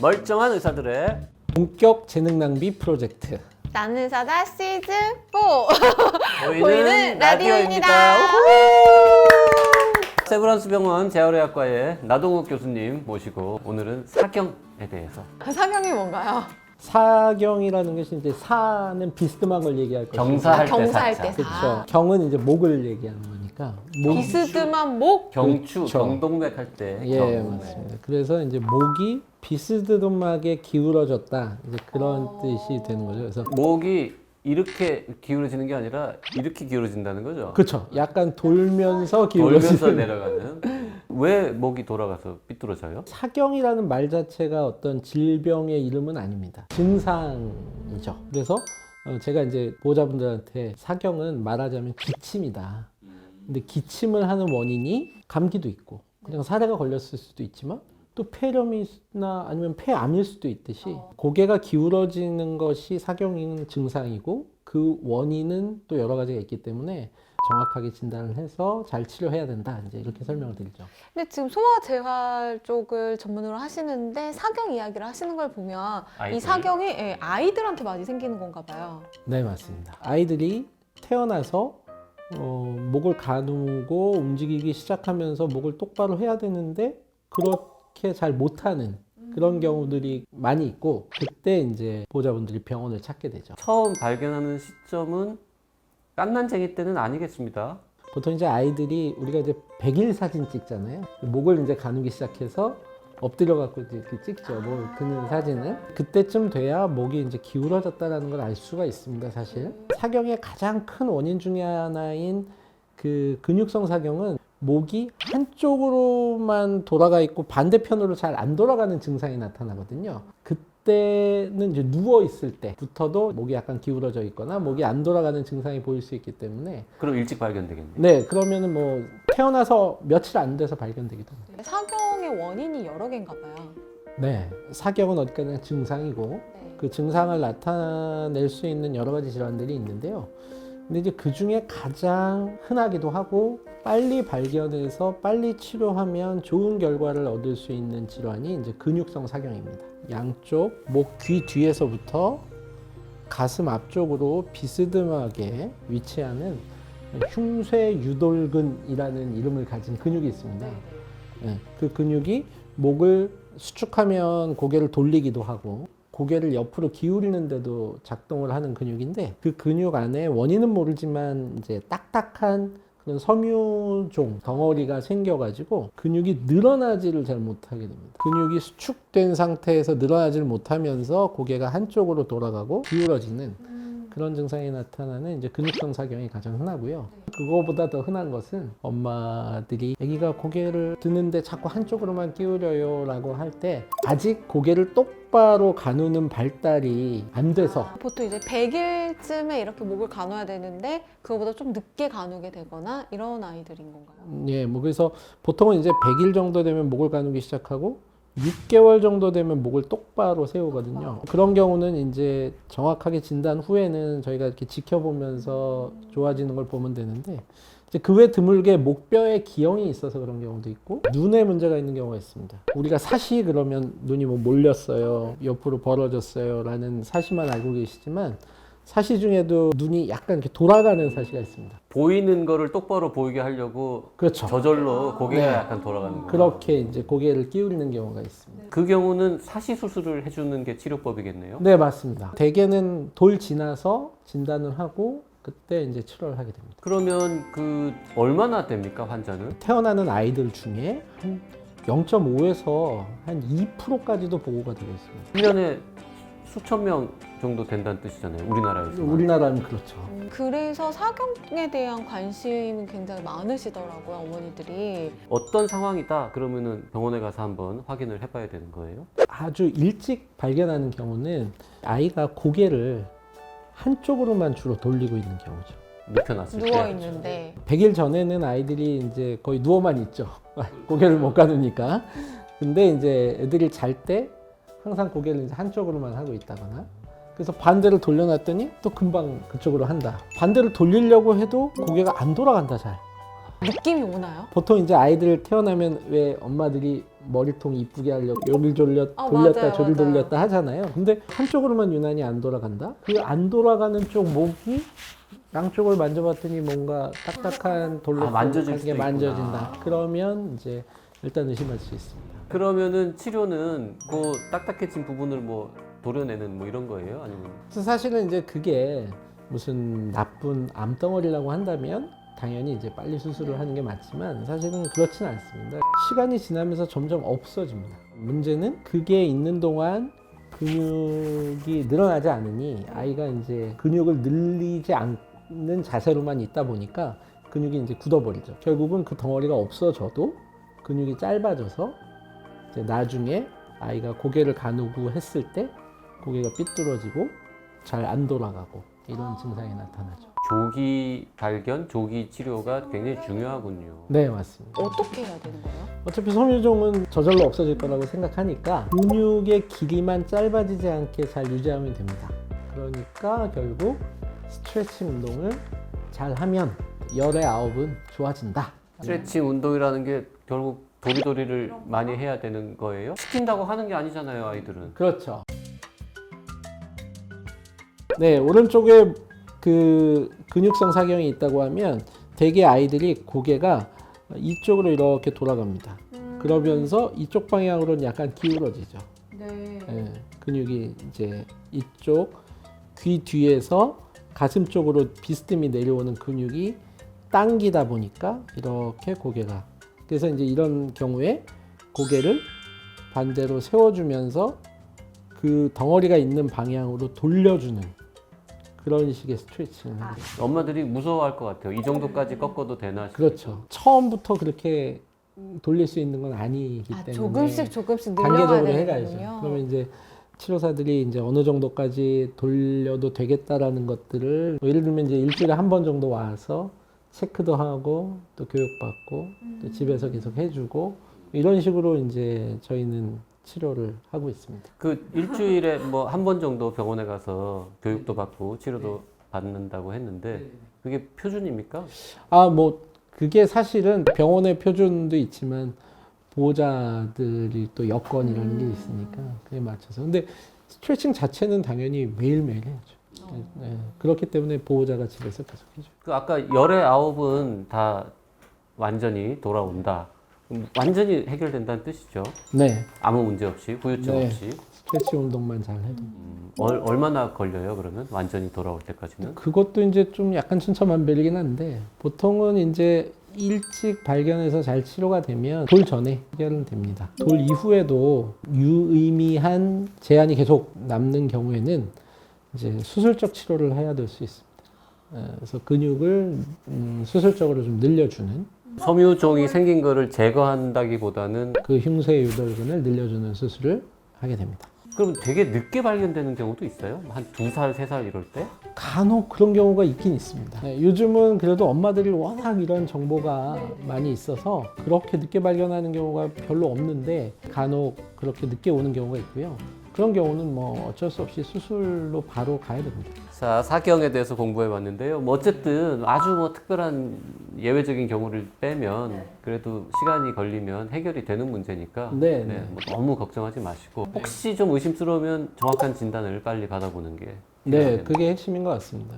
멀쩡한 의사들의 본격 재능 낭비 프로젝트. 나는 사다 시즌 4 보이는 라디오입니다. 세브란스 병원 재활의학과의 나동욱 교수님 모시고 오늘은 사경에 대해서 사경이 뭔가요? 사경이라는 것이 이제 사는 비스듬한 걸 얘기할 것이고 경사할 때 경사할 사자. 때 사. 그렇죠. 경은 이제 목을 얘기하는 거니까. 비스듬한 목? 경추, 그렇죠. 경동맥 할 때. 예, 맞습니다. 그래서 이제 목이 비스듬하게 기울어졌다. 이제 그런 뜻이 되는 거죠. 그래서 목이 이렇게 기울어지는 게 아니라 이렇게 기울어진다는 거죠. 그렇죠. 약간 돌면서 돌면서 기울어지는. 내려가는. 왜 목이 돌아가서 삐뚤어져요? 사경이라는 말 자체가 어떤 질병의 이름은 아닙니다. 증상이죠. 그래서 제가 이제 보호자분들한테 사경은 말하자면 기침이다. 근데 기침을 하는 원인이 감기도 있고 그냥 사례가 걸렸을 수도 있지만 또 폐렴이나 아니면 폐암일 수도 있듯이 고개가 기울어지는 것이 사경인 증상이고 그 원인은 또 여러 가지가 있기 때문에 정확하게 진단을 해서 잘 치료해야 된다. 이제 이렇게 설명을 드리죠. 근데 지금 소아재활 쪽을 전문으로 하시는데 사경 이야기를 하시는 걸 보면 아이들. 이 사경이 아이들한테 많이 생기는 건가 봐요. 네, 맞습니다. 아이들이 태어나서 목을 가누고 움직이기 시작하면서 목을 똑바로 해야 되는데 그렇게 잘 못하는 그런 경우들이 많이 있고 그때 이제 보호자분들이 병원을 찾게 되죠. 처음 발견하는 시점은 깐난쟁이 때는 아니겠습니다. 보통 이제 아이들이 우리가 이제 100일 사진 찍잖아요. 목을 이제 가누기 시작해서 엎드려 갖고 이렇게 찍죠. 뭐 드는 사진을 그때쯤 돼야 목이 이제 기울어졌다라는 걸 알 수가 있습니다. 사실 사경의 가장 큰 원인 중에 하나인 그 근육성 사경은 목이 한쪽으로만 돌아가 있고 반대편으로 잘 안 돌아가는 증상이 나타나거든요. 그때는 이제 누워 있을 때부터도 목이 약간 기울어져 있거나 목이 안 돌아가는 증상이 보일 수 있기 때문에 그럼 일찍 발견되겠네요. 네, 그러면은 뭐 태어나서 며칠 안 돼서 발견되기도 합니다. 사경의 원인이 여러 개인가 봐요. 네, 사경은 어디까지나 증상이고 그 증상을 나타낼 수 있는 여러 가지 질환들이 있는데요. 근데 이제 그 중에 가장 흔하기도 하고 빨리 발견해서 빨리 치료하면 좋은 결과를 얻을 수 있는 질환이 이제 근육성 사경입니다. 양쪽 목 귀 뒤에서부터 가슴 앞쪽으로 비스듬하게 위치하는 흉쇄유돌근이라는 이름을 가진 근육이 있습니다. 네, 그 근육이 목을 수축하면 고개를 돌리기도 하고 고개를 옆으로 기울이는데도 작동을 하는 근육인데 그 근육 안에 원인은 모르지만 이제 딱딱한 그런 섬유종 덩어리가 생겨가지고 근육이 늘어나지를 잘 못하게 됩니다. 근육이 수축된 상태에서 늘어나지를 못하면서 고개가 한쪽으로 돌아가고 기울어지는 그런 증상이 나타나는 이제 근육성 사경이 가장 흔하고요. 그거보다 더 흔한 것은 엄마들이 아기가 고개를 드는데 자꾸 한쪽으로만 기울여요 라고 할 때 아직 고개를 똑바로 가누는 발달이 안 돼서 보통 이제 100일쯤에 이렇게 목을 가눠야 되는데 그거보다 좀 늦게 가누게 되거나 이런 아이들인 건가요? 예, 뭐 그래서 보통은 이제 100일 정도 되면 목을 가누기 시작하고 6개월 정도 되면 목을 똑바로 세우거든요. 그런 경우는 이제 정확하게 진단 후에는 저희가 이렇게 지켜보면서 좋아지는 걸 보면 되는데 이제 그 외 드물게 목뼈에 기형이 있어서 그런 경우도 있고 눈에 문제가 있는 경우가 있습니다. 우리가 사시 그러면 눈이 뭐 몰렸어요, 옆으로 벌어졌어요 라는 사시만 알고 계시지만 사시 중에도 눈이 약간 이렇게 돌아가는 사시가 있습니다. 보이는 거를 똑바로 보이게 하려고 그렇죠. 저절로 고개가 네. 약간 돌아가는 거예요. 그렇게 이제 고개를 기울이는 경우가 있습니다. 그 경우는 사시 수술을 해주는 게 치료법이겠네요. 네, 맞습니다. 대개는 돌 지나서 진단을 하고 그때 이제 치료를 하게 됩니다. 그러면 그 얼마나 됩니까 환자는? 태어나는 아이들 중에 한 0.5에서 한 2%까지도 보고가 되고 있습니다. 1년에 수천 명 정도 된다는 뜻이잖아요. 우리나라에서. 우리나라는 그렇죠. 그래서 사경에 대한 관심이 굉장히 많으시더라고요, 어머니들이. 어떤 상황이다 그러면은 병원에 가서 한번 확인을 해봐야 되는 거예요. 아주 일찍 발견하는 경우는 아이가 고개를 한쪽으로만 주로 돌리고 있는 경우죠. 눕혀놨을 때. 누워 있는데 100일 전에는 아이들이 이제 거의 누워만 있죠. 고개를 못 가누니까. 근데 이제 애들이 잘 때 항상 고개를 이제 한쪽으로만 하고 있다거나 그래서 반대로 돌려놨더니 또 금방 그쪽으로 한다. 반대로 돌리려고 해도 고개가 안 돌아간다 잘. 느낌이 오나요? 보통 이제 아이들 태어나면 왜 엄마들이 머리통 이쁘게 하려고 여길 돌렸다 맞아요, 저길 맞아요. 돌렸다 하잖아요. 근데 한쪽으로만 유난히 안 돌아간다? 그 안 돌아가는 쪽 목이 양쪽을 만져봤더니 뭔가 딱딱한 돌로 만져질 게 수도 만져진다. 있구나. 그러면 이제 일단 의심할 수 있습니다. 그러면은 치료는 그 딱딱해진 부분을 뭐 도려내는 뭐 이런 거예요? 아니면 그래서 사실은 이제 그게 무슨 나쁜 암덩어리라고 한다면 당연히 이제 빨리 수술을 하는 게 맞지만 사실은 그렇지는 않습니다. 시간이 지나면서 점점 없어집니다. 문제는 그게 있는 동안 근육이 늘어나지 않으니 아이가 이제 근육을 늘리지 않는 자세로만 있다 보니까 근육이 이제 굳어버리죠. 결국은 그 덩어리가 없어져도 근육이 짧아져서 이제 나중에 아이가 고개를 가누고 했을 때 고개가 삐뚤어지고 잘 안 돌아가고 이런 증상이 나타나죠. 조기 발견, 조기 치료가 굉장히 중요하군요. 네, 맞습니다. 어떻게 해야 되는 거예요? 어차피 섬유종은 저절로 없어질 거라고 생각하니까 근육의 길이만 짧아지지 않게 잘 유지하면 됩니다. 그러니까 결국 스트레칭 운동을 잘 하면 열의 아홉은 좋아진다. 스트레칭 운동이라는 게 결국 도리도리를 많이 해야 되는 거예요? 시킨다고 하는 게 아니잖아요, 아이들은. 그렇죠. 네, 오른쪽에 그 근육성 사경이 있다고 하면 대개 아이들이 고개가 이쪽으로 이렇게 돌아갑니다. 그러면서 이쪽 방향으로는 약간 기울어지죠. 네. 예, 근육이 이제 이쪽 귀 뒤에서 가슴 쪽으로 비스듬히 내려오는 근육이 당기다 보니까 이렇게 고개가 그래서 이제 이런 경우에 고개를 반대로 세워주면서 그 덩어리가 있는 방향으로 돌려주는 그런 식의 스트레칭을 하게 돼요. 엄마들이 무서워할 것 같아요. 이 정도까지 꺾어도 되나 싶어요. 그렇죠. 처음부터 그렇게 돌릴 수 있는 건 아니기 때문에 조금씩 늘려가야 단계적으로 해가야죠. 되는군요. 그러면 이제 치료사들이 이제 어느 정도까지 돌려도 되겠다라는 것들을 뭐 예를 들면 이제 일주일에 한 번 정도 와서 체크도 하고 또 교육받고 또 집에서 계속 해주고 이런 식으로 이제 저희는 치료를 하고 있습니다. 그 일주일에 뭐 한 번 정도 병원에 가서 교육도 받고 치료도 받는다고 했는데 그게 표준입니까? 아, 뭐 그게 사실은 병원의 표준도 있지만 보호자들이 또 여건 이런 게 있으니까 그에 맞춰서. 근데 스트레칭 자체는 당연히 매일매일 해야죠. 네, 그렇기 때문에 보호자가 집에서 계속 해줘요. 그 아까 열의 아홉은 다 완전히 돌아온다. 완전히 해결된다는 뜻이죠. 네, 아무 문제 없이 후유증 네. 없이. 스트레칭 운동만 잘 해도. 얼마나 걸려요? 그러면 완전히 돌아올 때까지는? 그것도 이제 좀 약간 천차만별이긴 한데 보통은 이제 일찍 발견해서 잘 치료가 되면 돌 전에 해결은 됩니다. 돌 이후에도 유의미한 제한이 계속 남는 경우에는 이제 수술적 치료를 해야 될 수 있습니다. 그래서 근육을 수술적으로 좀 늘려주는 섬유종이 생긴 거를 제거한다기보다는 그 흉쇄 유돌근을 늘려주는 수술을 하게 됩니다. 그럼 되게 늦게 발견되는 경우도 있어요? 한 2살, 3살 이럴 때? 간혹 그런 경우가 있긴 있습니다. 네, 요즘은 그래도 엄마들이 워낙 이런 정보가 많이 있어서 그렇게 늦게 발견하는 경우가 별로 없는데 간혹 그렇게 늦게 오는 경우가 있고요. 그런 경우는 뭐 어쩔 수 없이 수술로 바로 가야 됩니다. 자, 사경에 대해서 공부해 봤는데요. 뭐 어쨌든 아주 뭐 특별한 예외적인 경우를 빼면 그래도 시간이 걸리면 해결이 되는 문제니까 네, 뭐 너무 걱정하지 마시고 혹시 좀 의심스러우면 정확한 진단을 빨리 받아보는 게 네, 필요하겠네요. 그게 핵심인 것 같습니다.